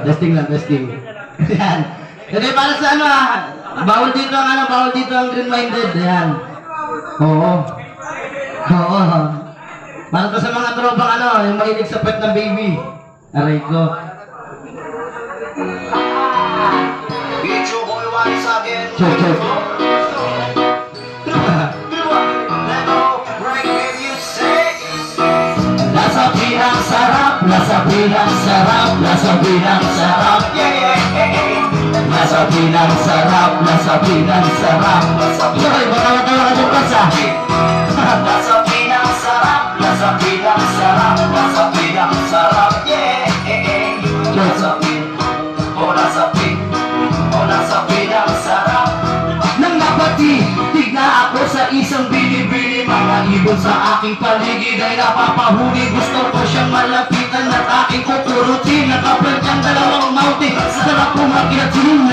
Testing lang, testing. Yan. Kasi para sa ano bawal dito ang green-minded. Yan. Oo. Oo. Para to sa mga tropang yung mahilig sa pet ng baby. Aray ko. Check. Lasapinang sarap, lasapinang sarap, lasapinang sarap, lasapinang sarap, lasapinang sarap. Sorry, baka ka dyan pasa. Lasapinang sarap, lasapinang sarap, lasapinang sarap, lasapinang sarap. Nang napatitig na ako sa isang binibili, mga ibon sa aking paligid ay napapahuli. Gusto ko siyang malapitan at aking kukurutin. Nakaplantiyang dalawang mountain, sarap pumakiatin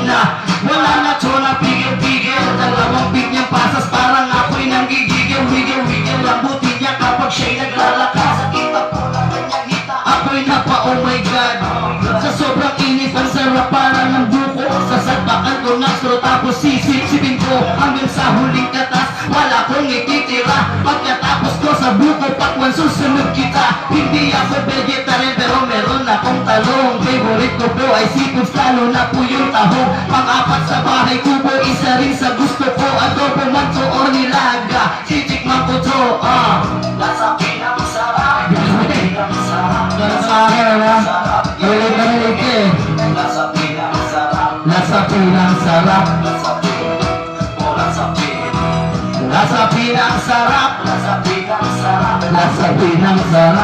na wala na tsona, pigil-pigil. Dalawang big niyang pasas, parang ako'y nanggigigil. Wigil-wigil ang buti niya kapag siya'y naglalakas. Sa kita po na kanyang hita, ako'y oh my God. Sa sobrang init, ang sarap parang ng buko. Sasagpakan ko ng straw, tapos sisipsipin ko hanggang sa huling katas. Wala kong ititira pagkatapos ko sa buko. Pakwan susunod kita. Hindi ako vegetarian pero meron akong talong. Favorite ko po ay seafoods, lalo na po yung tahong. Pang-apat sa bahay ko po, isa rin sa gusto ko. Adobo, manso o nilaga, titikman ko to. Lasapinang sarap, lasapinang sarap, lasapinang sarap, lasapinang sarap, lasapinang sarap, lasapinang sarap, lasapinang sarap, lasapinang sarap,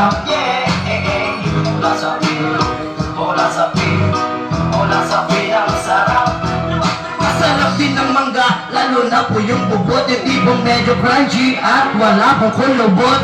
lasapinang sarap. Masarap din ng mangga, lalo na po yung bubot. Yung tipong medyo crunchy at wala pong kulubot.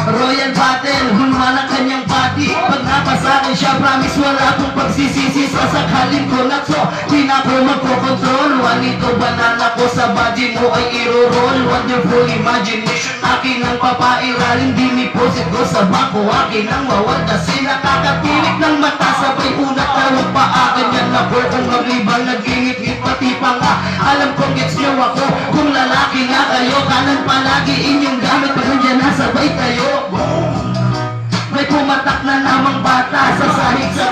Royal Battle, hulma ng kanyang body. Pag napasakin siya, promise wala pong pagsisisi. Sasakhalin ko na to, di na ko magkocontrol. Wanito banana ko sa body mo ay iro-roll. Wonderful imagination, akin ang papairalin. Diniposit ko sa bako, akin ang mawal. Kasi nakakatilik ng mata, sabay unat tawag pa akin. Yan na po kung maglibang nag-ingit-ngit pati pa nga. Alam kong gets nyo ako, kung lalaki nga kayo. Kanan palagi inyong gamit, pag nandiyan na sabay kayo. May pumatak na namang bata sa sahig sa